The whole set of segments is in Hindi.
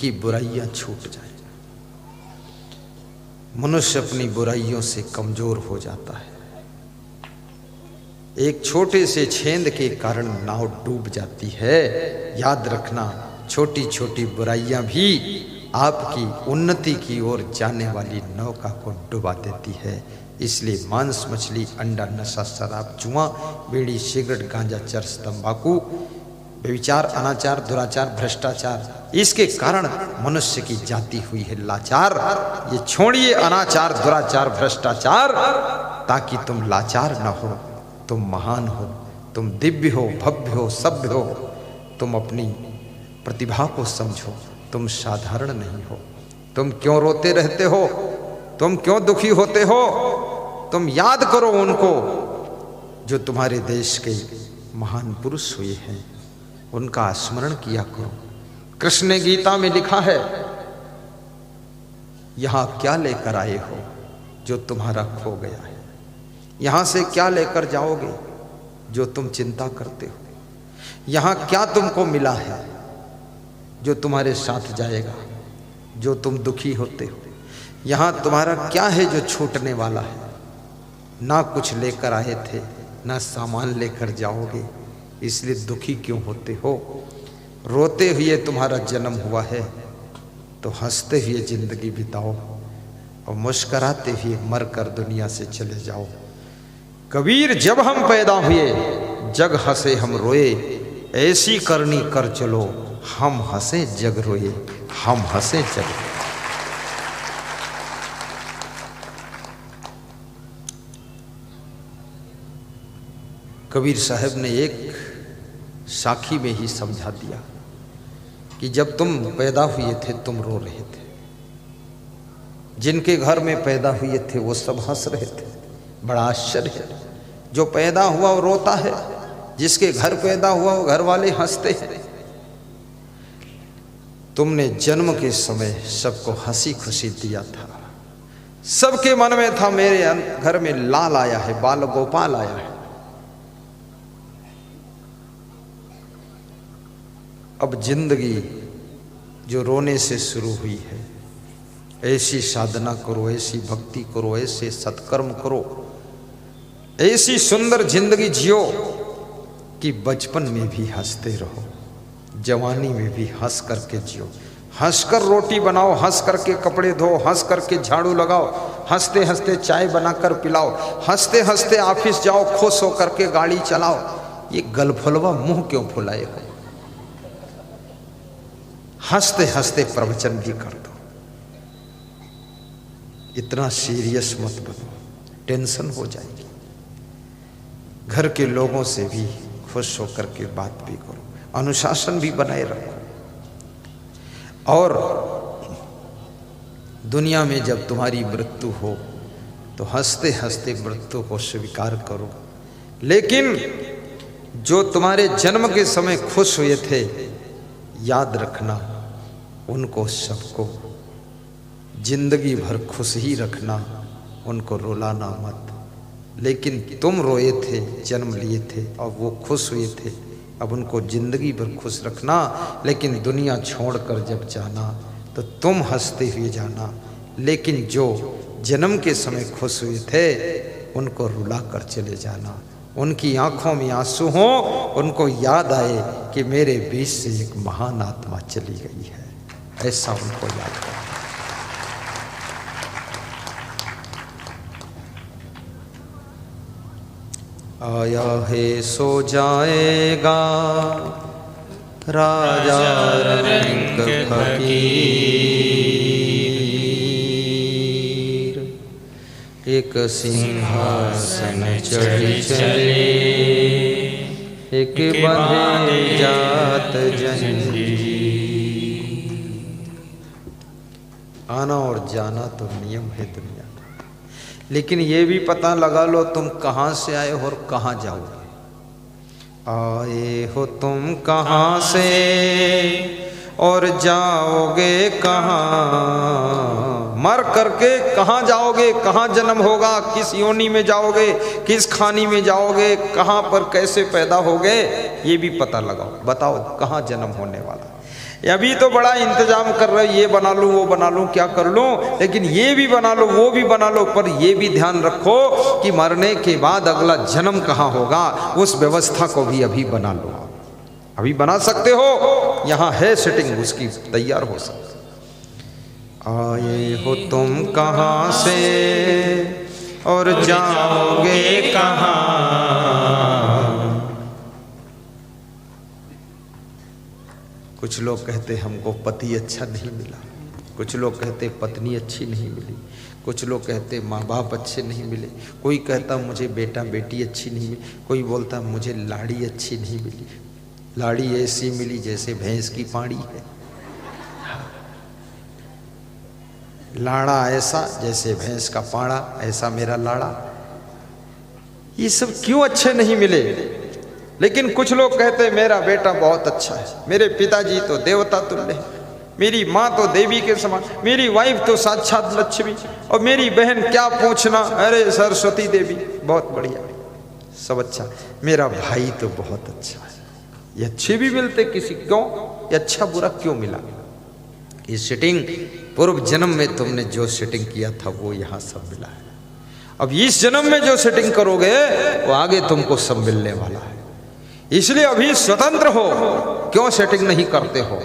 कि बुराइयां छूट जाए। मनुष्य अपनी बुराइयों से कमजोर हो जाता है। एक छोटे से छेद के कारण नाव डूब जाती है। याद रखना, छोटी छोटी बुराइयां भी आपकी उन्नति की ओर जाने वाली नौका को डुबा देती है। इसलिए मांस, मछली, अंडा, नशा, शराब, जुआ, बीड़ी, सिगरेट, गांजा, चरस, तंबाकू, व्यभिचार, अनाचार, दुराचार, भ्रष्टाचार, इसके कारण मनुष्य की जाति हुई है लाचार। ये छोड़िए अनाचार, दुराचार, भ्रष्टाचार, ताकि तुम लाचार न हो, तुम महान हो, तुम दिव्य हो, भव्य हो, सभ्य हो। तुम अपनी प्रतिभा को समझो, तुम साधारण नहीं हो। तुम क्यों रोते रहते हो? तुम क्यों दुखी होते हो? तुम याद करो उनको जो तुम्हारे देश के महान पुरुष हुए हैं, उनका स्मरण किया करो। कृष्ण ने गीता में लिखा है, यहां क्या लेकर आए हो जो तुम्हारा खो गया है? यहां से क्या लेकर जाओगे जो तुम चिंता करते हो? यहां क्या तुमको मिला है जो तुम्हारे साथ जाएगा, जो तुम दुखी होते हो? यहां तुम्हारा क्या है जो छूटने वाला है? ना कुछ लेकर आए थे, ना सामान लेकर जाओगे, इसलिए दुखी क्यों होते हो? रोते हुए तुम्हारा जन्म हुआ है तो हंसते हुए जिंदगी बिताओ और मुस्कराते हुए मरकर दुनिया से चले जाओ। कबीर, जब हम पैदा हुए जग हंसे हम रोए, ऐसी करनी कर चलो, हम हंसे जग रोए, हम हंसे जग रोए। कबीर साहब ने एक साखी में ही समझा दिया कि जब तुम पैदा हुए थे तुम रो रहे थे, जिनके घर में पैदा हुए थे वो सब हंस रहे थे। बड़ा आश्चर्य है, जो पैदा हुआ वो रोता है, जिसके घर पैदा हुआ वो घर वाले हंसते हैं। तुमने जन्म के समय सबको हंसी खुशी दिया था, सबके मन में था मेरे घर में लाल आया है, बाल गोपाल आया है। अब जिंदगी जो रोने से शुरू हुई है, ऐसी साधना करो, ऐसी भक्ति करो, ऐसे सत्कर्म करो, ऐसी सुंदर जिंदगी जियो कि बचपन में भी हंसते रहो, जवानी में भी हंस करके जियो। हंसकर रोटी बनाओ, हंस करके कपड़े धो, हंस करके झाड़ू लगाओ, हंसते हंसते चाय बनाकर पिलाओ, हंसते हंसते ऑफिस जाओ, खुश होकर के गाड़ी चलाओ। ये गलफलवा मुंह क्यों फुलाए हो? हंसते हंसते प्रवचन भी कर दो। इतना सीरियस मत बनो, टेंशन हो जाएगी। घर के लोगों से भी खुश होकर के बात भी करो, अनुशासन भी बनाए रखो। और दुनिया में जब तुम्हारी मृत्यु हो तो हंसते हंसते मृत्यु को स्वीकार करो। लेकिन जो तुम्हारे जन्म के समय खुश हुए थे, याद रखना उनको सबको जिंदगी भर खुश ही रखना, उनको रुलाना मत। लेकिन तुम रोए थे, जन्म लिए थे और वो खुश हुए थे, अब उनको जिंदगी भर खुश रखना। लेकिन दुनिया छोड़कर जब जाना तो तुम हंसते हुए जाना। लेकिन जो जन्म के समय खुश हुए थे उनको रुला कर चले जाना। उनकी आंखों में आंसू हो, उनको याद आए कि मेरे बीच से एक महान आत्मा चली गई है, ऐसा उनको याद करो। आया है सो जाएगा राजा रंग फकीर, एक सिंहासन चढ़ी चले, एक बंधे जात जंजीर। आना और जाना तो नियम है दुनिया का, लेकिन ये भी पता लगा लो तुम कहाँ से आए हो और कहाँ जाओगे। आए हो तुम कहाँ से और जाओगे कहाँ? मर करके कहाँ जाओगे? कहाँ जन्म होगा? किस योनि में जाओगे? किस खानी में जाओगे? कहाँ पर कैसे पैदा होगे? ये भी पता लगाओ, बताओ कहाँ जन्म होने वाला। अभी तो बड़ा इंतजाम कर रहे हो, ये बना लूं वो बना लूं क्या कर लूं, लेकिन ये भी बना लो वो भी बना लो, पर ये भी ध्यान रखो कि मरने के बाद अगला जन्म कहाँ होगा, उस व्यवस्था को भी अभी बना लो। अभी बना सकते हो, यहाँ है सेटिंग उसकी, तैयार हो सकते। आए हो तुम कहाँ से और जाओगे कहाँ। कुछ लोग कहते हमको पति अच्छा नहीं मिला, कुछ लोग कहते पत्नी अच्छी नहीं मिली, कुछ लोग कहते माँ बाप अच्छे नहीं मिले, कोई कहता मुझे बेटा बेटी अच्छी नहीं मिली, कोई बोलता मुझे लाड़ी अच्छी नहीं मिली। लाड़ी ऐसी मिली जैसे भैंस की पाड़ी है, लाड़ा ऐसा जैसे भैंस का पाड़ा, ऐसा मेरा लाड़ा। ये सब क्यों अच्छे नहीं मिले। लेकिन कुछ लोग कहते मेरा बेटा बहुत अच्छा है, मेरे पिताजी तो देवता तुल्य है, मेरी माँ तो देवी के समान, मेरी वाइफ तो साक्षात लक्ष्मी, और मेरी बहन क्या पूछना, अरे सरस्वती देवी, बहुत बढ़िया, सब अच्छा। मेरा भाई तो बहुत अच्छा है। ये अच्छे भी मिलते किसी, क्यों, ये अच्छा बुरा क्यों मिला। ये सेटिंग पूर्व जन्म में तुमने जो सेटिंग किया था वो यहाँ सब मिला है। अब इस जन्म में जो सेटिंग करोगे वो आगे तुमको सब मिलने वाला है। इसलिए अभी स्वतंत्र हो, क्यों सेटिंग नहीं करते हो।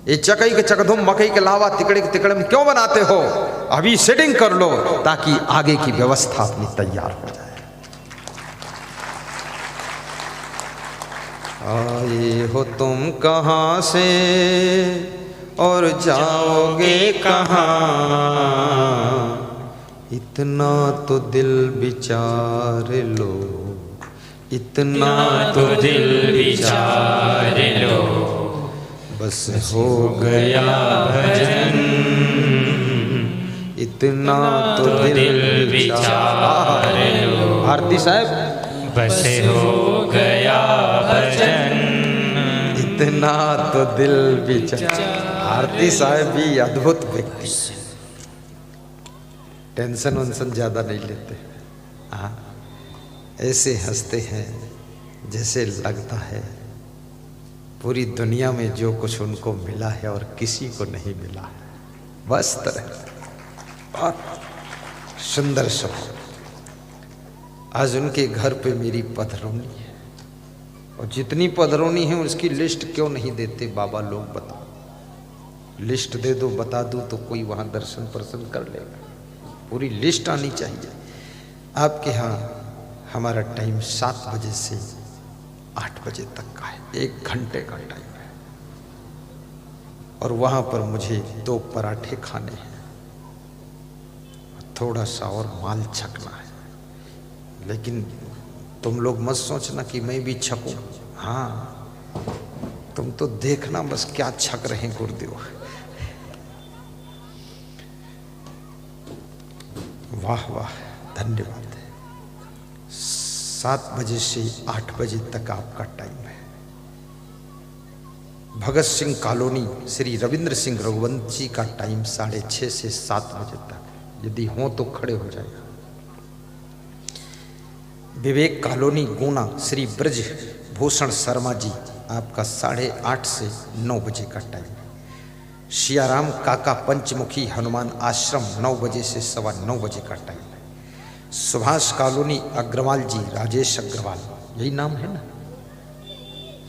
ये चकई के चकधुम मकई के लावा तिकड़े के तिकड़े में क्यों बनाते हो। अभी सेटिंग कर लो ताकि आगे की व्यवस्था अपनी तैयार हो जाए। आए हो तुम कहाँ से और जाओगे कहाँ, इतना तो दिल विचार लो, इतना तो दिल विचार लो, बस हो गया भजन, इतना तो दिल विचार लो। आरती साहब, बस हो गया भजन, इतना तो दिल विचार। आरती साहब भी अद्भुत व्यक्ति, टेंशन वंशन ज्यादा नहीं लेते। हाँ, ऐसे हंसते हैं जैसे लगता है पूरी दुनिया में जो कुछ उनको मिला है और किसी को नहीं मिला है। बस तरह और सुंदर स्वभाव। आज उनके घर पे मेरी पधरौनी है, और जितनी पधरौनी है उसकी लिस्ट क्यों नहीं देते बाबा लोग, बताओ। लिस्ट दे दो, बता दो तो कोई वहाँ दर्शन प्रसन कर लेगा। पूरी लिस्ट आनी चाहिए। आपके यहाँ हमारा टाइम 7 बजे से 8 बजे तक का है, 1 घंटे का टाइम है, और वहाँ पर मुझे 2 पराठे खाने हैं, थोड़ा सा और माल छकना है। लेकिन तुम लोग मत सोचना कि मैं भी छकूं। हाँ, तुम तो देखना बस क्या छक रहे हैं गुरुदेव। वाह वाह, धन्यवाद। 7 बजे से 8 बजे तक आपका टाइम है। भगत सिंह कॉलोनी श्री रविंद्र सिंह रघुवंशी का टाइम 6:30 से 7 बजे तक। यदि हो तो खड़े हो जाएगा। विवेक कॉलोनी गुना श्री ब्रज भूषण शर्मा जी, आपका 8:30 से 9 बजे का टाइम है। सियाराम काका पंचमुखी हनुमान आश्रम 9 बजे से 9:15 बजे का टाइम है। सुभाष कॉलोनी अग्रवाल जी, राजेश अग्रवाल, यही नाम है ना,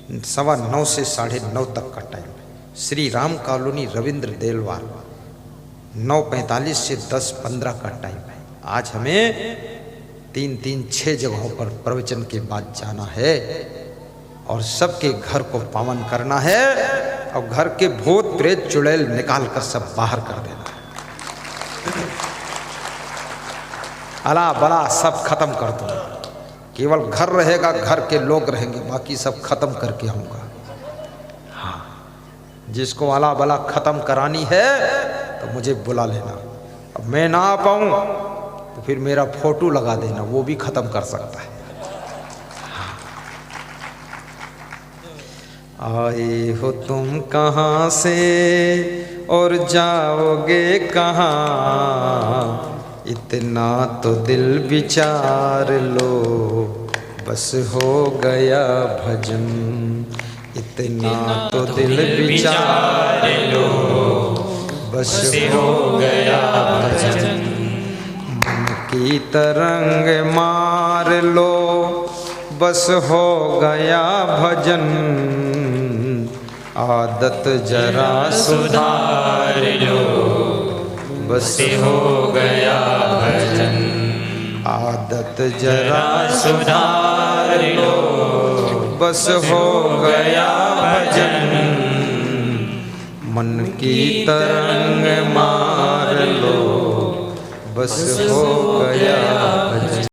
9:15 से 9:30 तक का टाइम है। श्री राम कॉलोनी रविंद्र देलवाल 9:45 से 10:15 का टाइम है। आज हमें 3-6 जगहों पर प्रवचन के बाद जाना है और सबके घर को पावन करना है, और घर के भूत प्रेत चुड़ैल निकाल कर सब बाहर कर देना है। अला बला सब खत्म कर दो, केवल घर रहेगा, घर के लोग रहेंगे, बाकी सब खत्म करके आऊंगा। हाँ, जिसको अला बला खत्म करानी है तो मुझे बुला लेना। अब मैं ना आ पाऊं तो फिर मेरा फोटो लगा देना, वो भी खत्म कर सकता है। आए हो तुम कहाँ से और जाओगे कहाँ, इतना तो दिल विचार लो, बस हो गया भजन, इतना तो दिल विचार लो, बस हो गया भजन। मन की तरंग मार लो, बस हो गया भजन। आदत जरा सुधार लो, बस हो गया भजन। आदत जरा सुधार लो, बस हो गया भजन। मन की तरंग मार लो, बस हो गया भजन।